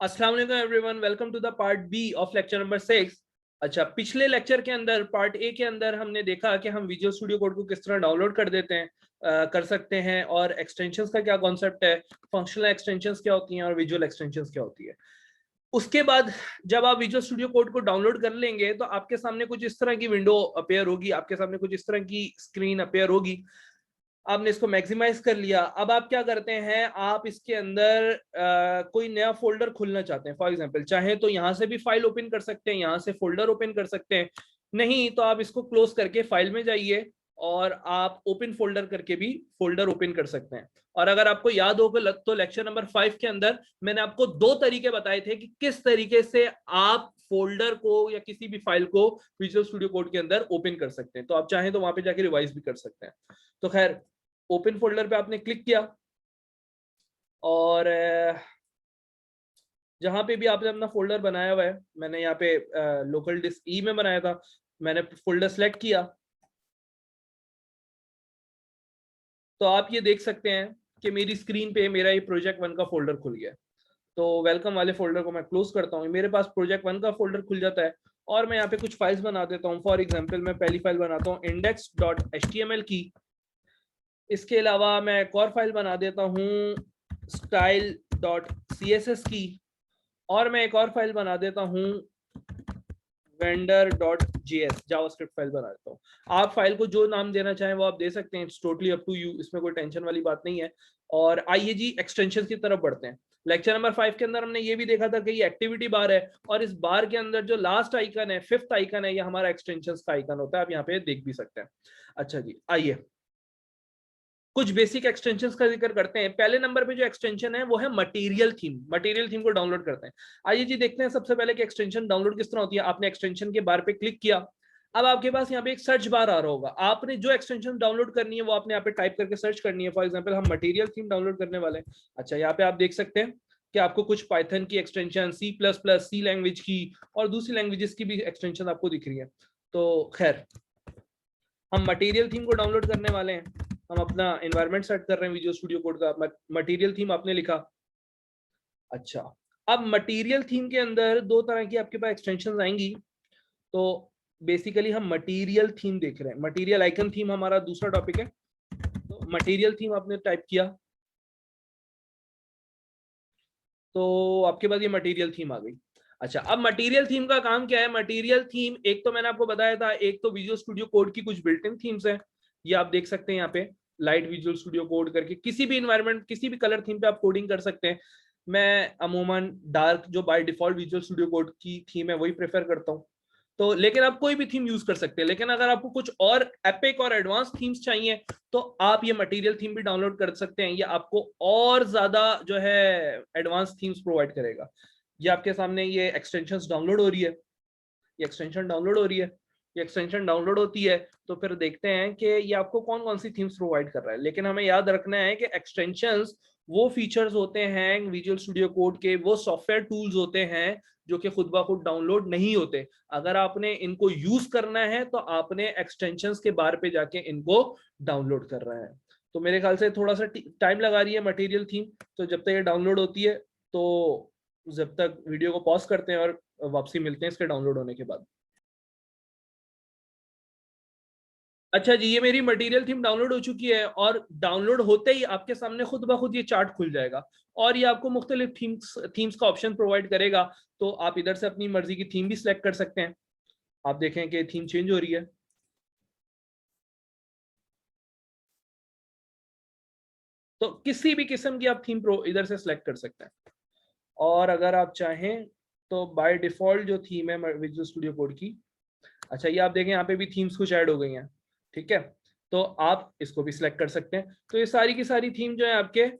अस्सलाम वालेकुम everyone, welcome to the part B of lecture number 6। अच्छा, पिछले लेक्चर के अंदर पार्ट ए के अंदर हमने देखा कि हम विजुअल स्टूडियो कोड को किस तरह डाउनलोड कर देते हैं, कर सकते हैं, और एक्सटेंशंस का क्या कॉन्सेप्ट है, फंक्शनल एक्सटेंशंस क्या होती हैं और विजुअल एक्सटेंशंस क्या होती है। उसके बाद जब आप विजुअल स्टूडियो कोड को डाउनलोड कर लेंगे तो आपके सामने कुछ इस तरह की विंडो अपेयर होगी, आपके सामने कुछ इस तरह की स्क्रीन अपेयर होगी। आपने इसको मैक्सिमाइज कर लिया। अब आप क्या करते हैं, आप इसके अंदर कोई नया फोल्डर खोलना चाहते हैं। फॉर एग्जांपल चाहे तो यहाँ से भी फाइल ओपन कर सकते हैं, यहाँ से फोल्डर ओपन कर सकते हैं, नहीं तो आप इसको क्लोज करके फाइल में जाइए और आप ओपन फोल्डर करके भी फोल्डर ओपन कर सकते हैं। और अगर आपको याद हो तो लेक्चर नंबर 5 के अंदर मैंने आपको 2 तरीके बताए थे कि किस तरीके से आप फोल्डर को या किसी भी फाइल को विजुअल स्टूडियो कोड के अंदर ओपन कर सकते हैं। तो आप चाहें तो वहां पे जाके रिवाइज भी कर सकते हैं। तो खैर, ओपन फोल्डर पे आपने क्लिक किया और जहां पे भी आपने अपना फोल्डर बनाया हुआ है, मैंने यहाँ पे लोकल डिस्क ई में बनाया था, मैंने फोल्डर सेलेक्ट किया। तो आप ये देख सकते हैं कि मेरी स्क्रीन पे मेरा ये प्रोजेक्ट 1 का फोल्डर खुल गया। तो वेलकम वाले फोल्डर को मैं क्लोज करता हूँ, मेरे पास प्रोजेक्ट 1 का फोल्डर खुल जाता है। और मैं यहाँ पे कुछ फाइल्स बना देता हूँ। फॉर एग्जाम्पल मैं पहली फाइल बनाता हूँ index.html की। इसके अलावा मैं एक और फाइल बना देता हूँ style.css की, और मैं एक और फाइल बना देता हूँ vendor.js जावास्क्रिप्ट फाइल बना देता हूँ। आप फाइल को जो नाम देना चाहें वो आप दे सकते हैं, it's totally up to you, इसमें कोई टेंशन वाली बात नहीं है। और आइए जी एक्सटेंशन की तरफ बढ़ते हैं। लेक्चर नंबर 5 के अंदर हमने ये भी देखा था कि ये एक्टिविटी बार है, और इस बार के अंदर जो लास्ट आइकन है, 5th आइकन है, ये हमारा एक्सटेंशन का आइकन होता है। आप यहाँ पे देख भी सकते हैं। अच्छा जी, आइए कुछ बेसिक एक्सटेंशंस का जिक्र करते हैं। पहले नंबर पे जो एक्सटेंशन है वो है मटेरियल थीम। मटेरियल थीम को डाउनलोड करते हैं। आइए जी देखते हैं सबसे पहले कि एक्सटेंशन डाउनलोड किस तरह होती है। आपने एक्सटेंशन के बार पे क्लिक किया, अब आपके पास यहाँ पे एक सर्च बार आ रहा होगा। आपने जो एक्सटेंशन डाउनलोड करनी है वो आपने यहाँ पे टाइप करके सर्च करनी है। फॉर एग्जाम्पल हम मटेरियल थीम डाउनलोड करने वाले हैं। अच्छा, यहाँ पे आप देख सकते हैं कि आपको कुछ पाइथन की एक्सटेंशन, C++, C लैंग्वेज की और दूसरी लैंग्वेजेस की भी एक्सटेंशन आपको दिख रही है। तो खैर, हम मटेरियल थीम को डाउनलोड करने वाले हैं। हम अपना एनवायरनमेंट सेट कर रहे हैं विजुअल स्टूडियो कोड का। मटेरियल थीम आपने लिखा। अच्छा, अब मटेरियल थीम के अंदर 2 तरह की आपके पास एक्सटेंशंस आएंगी। तो बेसिकली हम मटेरियल थीम देख रहे हैं। मटेरियल आइकन थीम हमारा दूसरा टॉपिक है। तो मटेरियल थीम आपने टाइप किया तो आपके पास ये मटेरियल थीम आ गई। अच्छा, अब मटेरियल थीम का काम क्या है। मटेरियल थीम, एक तो मैंने आपको बताया था, एक तो विजुअल स्टूडियो कोड की कुछ बिल्ट इन थीम्स हैं। ये आप देख सकते हैं यहाँ पे लाइट विजुअल स्टूडियो कोड करके, किसी भी इन्वायरमेंट, किसी भी कलर थीम पे आप कोडिंग कर सकते हैं। मैं अमूमन डार्क, जो by default visual studio code की थीम है, वही प्रेफर करता हूँ। तो लेकिन आप कोई भी थीम यूज कर सकते हैं। लेकिन अगर आपको कुछ और एपिक और एडवांस थीम्स चाहिए तो आप ये मटेरियल थीम भी डाउनलोड कर सकते हैं। ये आपको और ज्यादा जो है एडवांस थीम्स प्रोवाइड करेगा। ये आपके सामने ये एक्सटेंशंस डाउनलोड हो रही है, ये एक्सटेंशन डाउनलोड हो रही है। ये एक्सटेंशन डाउनलोड होती है तो फिर देखते हैं कि ये आपको कौन कौन सी थीम्स प्रोवाइड कर रहा है। लेकिन हमें याद रखना है कि एक्सटेंशंस वो फीचर्स होते हैं विजुअल स्टूडियो कोड के, वो सॉफ्टवेयर टूल्स होते हैं जो कि खुद ब खुद डाउनलोड नहीं होते। अगर आपने इनको यूज करना है तो आपने एक्सटेंशंस के बारे पे जाके इनको डाउनलोड कर रहे हैं। तो मेरे ख्याल से थोड़ा सा टाइम लगा रही है मटेरियल थीम। तो जब तक ये डाउनलोड होती है, तो जब तक वीडियो को पॉज करते हैं और वापसी मिलते हैं इसके डाउनलोड होने के बाद। अच्छा जी, ये मेरी मटेरियल थीम डाउनलोड हो चुकी है, और डाउनलोड होते ही आपके सामने खुद ब खुद ये चार्ट खुल जाएगा और ये आपको मुख्तलिफ थीम्स का ऑप्शन प्रोवाइड करेगा। तो आप इधर से अपनी मर्जी की थीम भी सिलेक्ट कर सकते हैं। आप देखें कि थीम चेंज हो रही है। तो किसी भी किस्म की आप थीम प्रो इधर से सिलेक्ट कर सकते हैं। और अगर आप चाहें तो बाय डिफॉल्ट जो थीम है विजुअल स्टूडियो कोड की, अच्छा ये आप देखें यहाँ पे भी थीम्स कुछ ऐड हो गई हैं। ठीक है, तो आप इसको भी सिलेक्ट कर सकते हैं। तो ये सारी की सारी थीम जो है आपके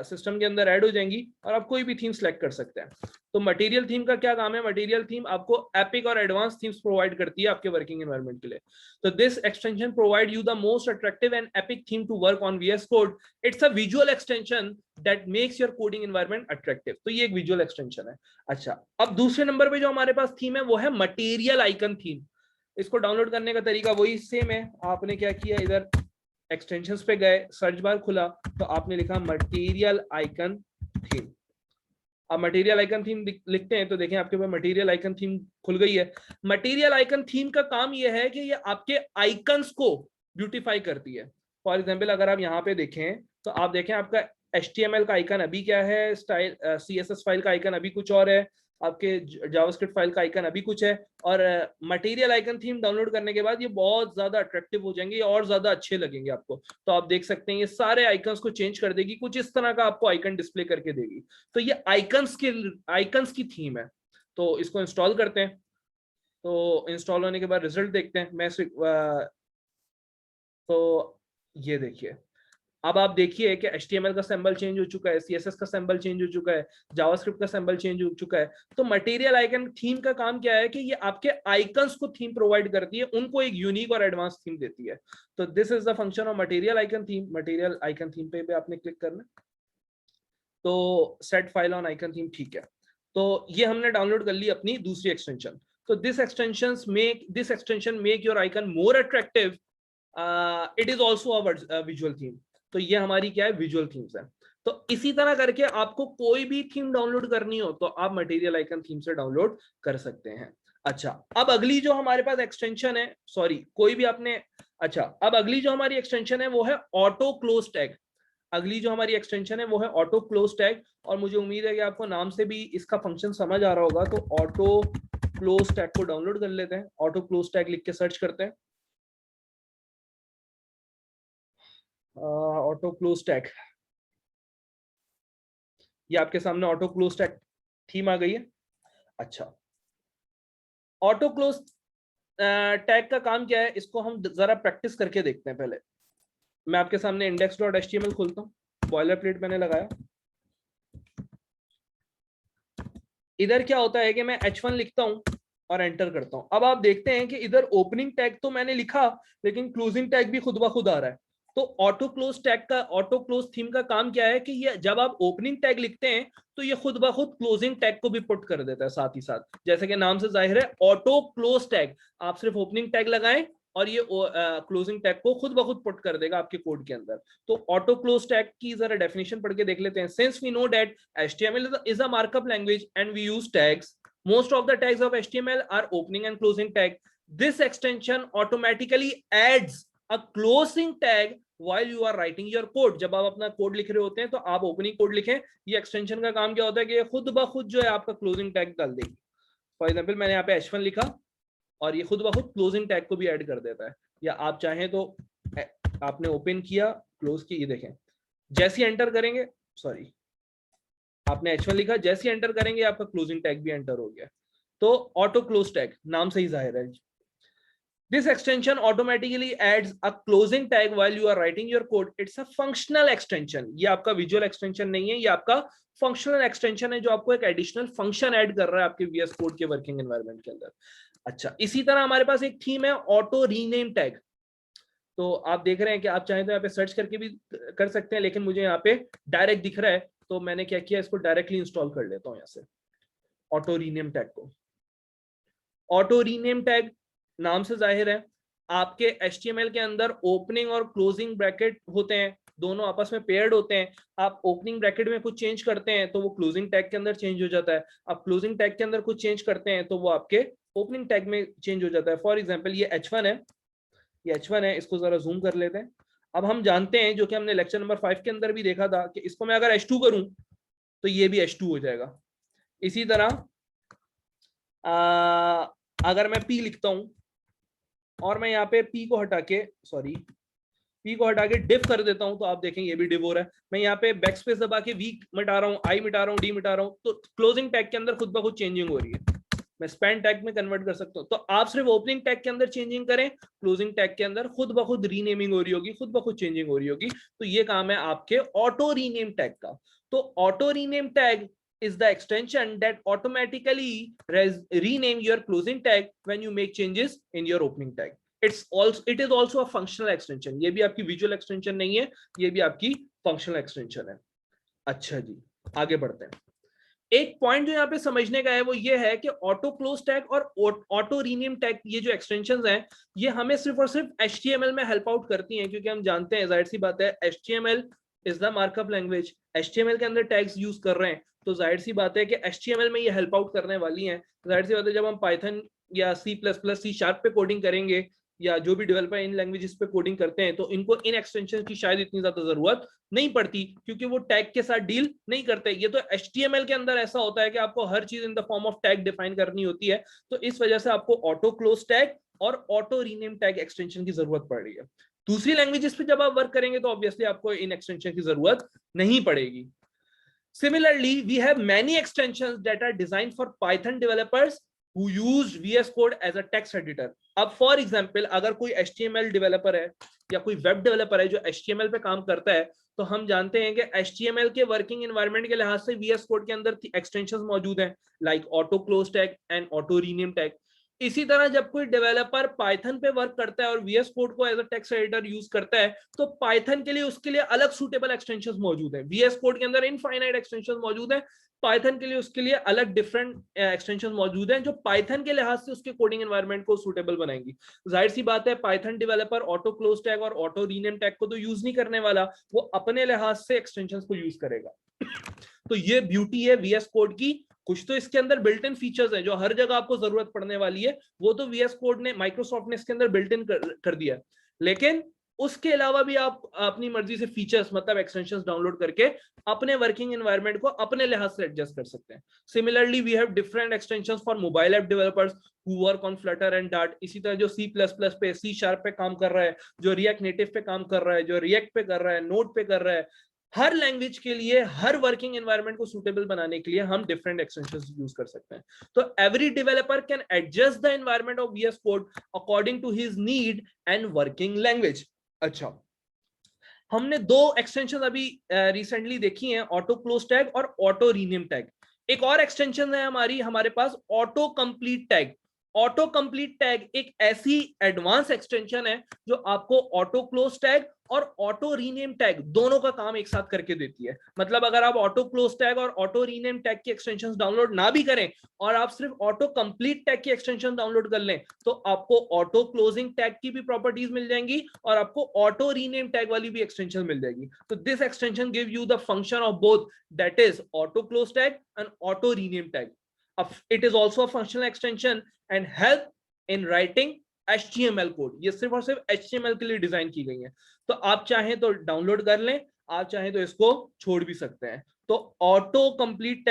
सिस्टम के अंदर ऐड हो जाएंगी और आप कोई भी थीम सिलेक्ट कर सकते हैं। तो मटेरियल थीम का क्या काम है। मटेरियल थीम आपको एपिक और एडवांस थीम्स प्रोवाइड करती है आपके वर्किंग एनवायरनमेंट के लिए। तो this extension provide you the most attractive and epic theme to work on VS code. It's a visual extension that makes your coding environment attractive. तो ये एक विजुअल एक्सटेंशन है। अच्छा, अब दूसरे नंबर पे जो हमारे पास थीम है वो है मटेरियल आइकन थीम। इसको डाउनलोड करने का तरीका वही सेम है। आपने क्या किया, इधर एक्सटेंशंस पे गए, सर्च बार खुला, तो आपने लिखा मटेरियल आइकन थीम। आप मटेरियल आइकन थीम लिखते हैं तो देखें आपके पास मटेरियल आइकन थीम खुल गई है। मटेरियल आइकन थीम का काम यह है कि ये आपके आइकन्स को ब्यूटीफाई करती है। फॉर एग्जाम्पल अगर आप यहाँ पे देखें तो आप देखें आपका HTML का आइकन अभी क्या है, स्टाइल CSS फाइल का आइकन अभी कुछ और है, आपके जावास्क्रिप्ट फाइल का आइकन अभी कुछ है, और मटेरियल आइकन थीम डाउनलोड करने के बाद ये बहुत ज्यादा अट्रैक्टिव हो जाएंगे और ज्यादा अच्छे लगेंगे आपको। तो आप देख सकते हैं ये सारे आइकन्स को चेंज कर देगी, कुछ इस तरह का आपको आइकन डिस्प्ले करके देगी। तो ये आइकन्स की थीम है। तो इसको इंस्टॉल करते हैं। तो इंस्टॉल होने के बाद रिजल्ट देखते हैं। तो ये देखिए, अब आप देखिए कि HTML का सिंबल चेंज हो चुका है, CSS का सिंबल चेंज हो चुका है, जावास्क्रिप्ट का सिंबल चेंज हो चुका है। तो मटेरियल आइकन थीम का काम क्या है कि ये आपके आइकन्स को थीम प्रोवाइड करती है, उनको एक यूनिक और एडवांस थीम देती है। तो this is the function of material icon theme. Material icon theme पे आपने क्लिक करना, तो set file on icon theme, ठीक है। तो ये हमने डाउनलोड कर ली अपनी दूसरी एक्सटेंशन। तो this extension make your icon more attractive, it is also a visual theme. तो ये हमारी क्या है, विजुअल थीम्स है। तो इसी तरह करके आपको कोई भी थीम डाउनलोड करनी हो तो आप मटेरियल आइकन थीम से डाउनलोड कर सकते हैं। अच्छा, अब अगली जो हमारे पास एक्सटेंशन है, सॉरी कोई भी आपने, अच्छा अब अगली जो हमारी एक्सटेंशन है वो है ऑटो क्लोज टैग। अगली जो हमारी एक्सटेंशन है वो है ऑटो क्लोज टैग, और मुझे उम्मीद है कि आपको नाम से भी इसका फंक्शन समझ आ रहा होगा। तो ऑटो क्लोज टैग को डाउनलोड कर लेते हैं। ऑटो क्लोज टैग लिख के सर्च करते हैं, ऑटो क्लोज टैग। ये आपके सामने ऑटो क्लोज टैग थीम आ गई है। अच्छा, ऑटो क्लोज टैग का काम क्या है, इसको हम जरा प्रैक्टिस करके देखते हैं। पहले मैं आपके सामने index.html खोलता हूँ, बॉयलर प्लेट मैंने लगाया। इधर क्या होता है कि मैं H1 लिखता हूँ और एंटर करता हूँ। अब आप देखते हैं कि इधर ओपनिंग टैग तो मैंने लिखा, लेकिन क्लोजिंग टैग भी खुद ब खुद आ रहा है। तो ऑटो क्लोज थीम का काम क्या है कि ये जब आप ओपनिंग टैग लिखते हैं तो ये खुद ब खुद क्लोजिंग टैग को भी पुट कर देता है साथ ही साथ। जैसे कि नाम से जाहिर है, ऑटो क्लोज टैग, आप सिर्फ ओपनिंग टैग लगाएं और ये क्लोजिंग टैग को खुद ब खुद पुट कर देगा आपके कोड के अंदर। तो ऑटो क्लोज टैग की जरा डेफिनेशन पढ़ के देख लेते हैं। Since we know that HTML is a markup language and we use tags, most of the tags of HTML are opening and closing tag. This extension automatically adds a closing tag while you are writing your code. जब आप अपना code लिख रहे होते हैं तो आप opening code लिखें, ये एक्सटेंशन का काम क्या होता है कि ये खुद ब खुद जो है आपका क्लोजिंग टैग डाल देगी। फॉर एग्जाम्पल मैंने यहाँ पे H1 लिखा और ये खुद ब खुद क्लोजिंग टैग को भी ऐड कर देता है। या आप चाहें तो आपने ओपन किया, क्लोज की, ये देखें जैसे ही एंटर करेंगे, सॉरी आपने H1 लिखा, जैसे ही एंटर करेंगे आपका क्लोजिंग टैग भी एंटर हो गया। तो ऑटो क्लोज टैग नाम से ही जाहिर है। This extension automatically adds a closing tag while you are writing your code. It's a functional extension. ये आपका विजुअल एक्सटेंशन नहीं है, ये आपका फंक्शनल एक्सटेंशन है जो आपको एक एडिशनल फंक्शन ऐड कर रहा है आपके VS कोड के वर्किंग एनवायरनमेंट के अंदर। अच्छा, इसी तरह हमारे पास एक थीम है ऑटो रीनेम टैग। तो आप देख रहे हैं कि आप चाहें तो यहाँ पे सर्च करके भी कर सकते हैं, लेकिन मुझे यहाँ पे डायरेक्ट दिख रहा है तो मैंने क्या किया, इसको डायरेक्टली इंस्टॉल कर लेता हूँ यहाँ से, ऑटो रीनेम टैग को। ऑटो रीनेम टैग नाम से जाहिर है आपके HTML के अंदर ओपनिंग और क्लोजिंग ब्रैकेट होते हैं, दोनों आपस में पेयर्ड होते हैं। आप ओपनिंग ब्रैकेट में कुछ चेंज करते हैं तो वो क्लोजिंग टैग के अंदर चेंज हो जाता है, आप क्लोजिंग टैग के अंदर कुछ चेंज करते हैं तो वो आपके ओपनिंग टैग में चेंज हो जाता है। फॉर एग्जाम्पल ये H1 है, ये H1 है, इसको जरा जूम कर लेते हैं। अब हम जानते हैं, जो कि हमने लेक्चर नंबर 5 के अंदर भी देखा था, कि इसको मैं अगर H2 करूं तो ये भी H2 हो जाएगा। इसी तरह अगर मैं P लिखता हूं और मैं यहाँ पे P को हटा के, सॉरी P को हटा के डिफ कर देता हूं तो आप देखें ये भी डिव हो रहा है। मैं यहाँ पे बैक स्पेस दबा के V मिटा रहा हूँ, I मिटा रहा हूँ, D मिटा रहा हूँ, तो क्लोजिंग टैग के अंदर खुद ब खुद चेंजिंग हो रही है। मैं स्पैन टैग में कन्वर्ट कर सकता हूँ। तो आप सिर्फ ओपनिंग टैग के अंदर चेंजिंग करें, क्लोजिंग टैग के अंदर खुद ब खुद रीनेमिंग हो रही होगी, खुद ब खुद चेंजिंग हो रही होगी। तो ये काम है आपके ऑटो रीनेम टैग का। तो auto rename tag is the extension that automatically rename your closing tag when you make changes in your opening tag. It is also a functional extension. ये भी आपकी visual extension नहीं है, ये भी आपकी functional extension है। अच्छा जी, आगे बढ़ते हैं। एक पॉइंट जो यहाँ पे समझने का है वो ये है कि ऑटो क्लोज टैग और ऑटो रीनेम टैग, ये जो एक्सटेंशंस हैं, ये हमें सिर्फ और सिर्फ HTML में हेल्प आउट करती हैं, क्योंकि हम जानते हैं, जाहिर सी बात है, HTML is the markup language. HTML के अंदर टैग्स यूज कर रहे हैं तो जाहिर सी बात है कि HTML में ये हेल्प आउट करने वाली हैं। जाहिर सी बात है जब हम पाइथन या C++, C# पे कोडिंग करेंगे या जो भी डेवलपर इन लैंग्वेजेस पे कोडिंग करते हैं तो इनको इन एक्सटेंशन की शायद इतनी ज्यादा जरूरत नहीं पड़ती क्योंकि वो टैग के साथ डील नहीं करते। ये तो HTML के अंदर ऐसा होता है कि आपको हर चीज in the form of tag define करनी होती है, तो इस वजह से आपको ऑटो क्लोज टैग और ऑटो रीनेम टैग एक्सटेंशन की जरूरत पड़ रही है। दूसरी लैंग्वेजेस पे जब आप वर्क करेंगे तो ऑब्वियसली आपको इन एक्सटेंशन की जरूरत नहीं पड़ेगी। Similarly, we have many extensions that are designed for Python developers who use VS Code as a text editor. अब फॉर एग्जाम्पल अगर कोई HTML डेवलपर है या कोई वेब डेवलपर है जो HTML पे काम करता है तो हम जानते हैं कि HTML के वर्किंग एनवायरनमेंट के लिहाज से VS Code के अंदर एक्सटेंशंस मौजूद हैं like auto close tag and auto rename tag. इसी तरह जब कोई डेवलपर पाइथन पे वर्क करता है और VS कोड को as a text editor use करता है तो पाइथन के लिए उसके लिए अलग सूटेबल एक्सटेंशंस मौजूद हैं। VS कोड के अंदर इनफाइनाइट एक्सटेंशंस मौजूद हैं, पाइथन के लिए उसके लिए अलग डिफरेंट एक्सटेंशंस मौजूद हैं जो पाइथन के लिहाज से उसके कोडिंग एनवायरनमेंट को सूटेबल बनाएंगी। जाहिर सी बात है Python developer auto close tag और ऑटो रीनेम टैग को तो यूज नहीं करने वाला, वो अपने लिहाज से एक्सटेंशंस को यूज करेगा। तो ये ब्यूटी है VS कोड की। कुछ तो इसके अंदर बिल्ट इन फीचर्स हैं जो हर जगह आपको जरूरत पड़ने वाली है, वो तो VS कोड ने माइक्रोसॉफ्ट ने इसके अंदर बिल्ट इन कर दिया, लेकिन उसके अलावा भी आप अपनी मर्जी से फीचर्स मतलब एक्सटेंशंस डाउनलोड करके अपने वर्किंग एनवायरनमेंट को अपने लिहाज से एडजस्ट कर सकते हैं। Similarly we have different extensions for mobile app developers who work on Flutter and Dart. इसी तरह जो C++ पे C# पे काम कर रहा है, जो रिएक्ट नेटिव पे काम कर रहा है, जो रिएक्ट पे कर रहा है, नोड पे कर रहा है, हर लैंग्वेज के लिए हर वर्किंग एनवायरनमेंट को सूटेबल बनाने के लिए हम डिफरेंट एक्सटेंशंस यूज कर सकते हैं। तो every developer can adjust the environment of VS code according to his need and working language. अच्छा, हमने दो एक्सटेंशन अभी रिसेंटली देखी हैं, ऑटो क्लोज टैग और ऑटो रीनेम टैग। एक और एक्सटेंशन है हमारे पास auto complete tag. Auto complete tag एक ऐसी एडवांस एक्सटेंशन है जो आपको ऑटो क्लोज टैग और ऑटो रीनेम टैग दोनों का काम एक साथ करके देती है। मतलब अगर आप ऑटो क्लोज टैग और ऑटो रीनेम टैग की एक्सटेंशंस डाउनलोड ना भी करें और आप सिर्फ ऑटो कंप्लीट टैग की एक्सटेंशन डाउनलोड कर लें तो आपको ऑटो क्लोजिंग टैग की भी प्रॉपर्टीज मिल जाएंगी और आपको ऑटो रीनेम टैग वाली भी एक्सटेंशन मिल जाएगी। तो this extension give you the function of both, that is auto close tag and auto rename tag. It is also a functional extension and help in writing HTML code. ये सिर्फ और सिर्फ HTML के लिए design की गई है। तो आप चाहें तो डाउनलोड कर लें, आप चाहें तो इसको छोड़ भी सकते हैं। तो ऑटो कंप्लीट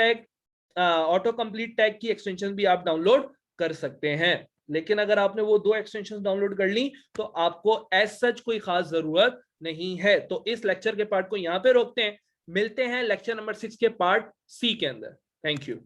टैग की एक्सटेंशन भी आप डाउनलोड कर सकते हैं। लेकिन अगर आपने वो दो एक्सटेंशन डाउनलोड कर ली तो आपको एज सच कोई खास जरूरत नहीं है। तो इस लेक्चर के पार्ट को यहाँ पे रोकते हैं, मिलते हैं लेक्चर नंबर 6 के पार्ट C के अंदर। Thank you.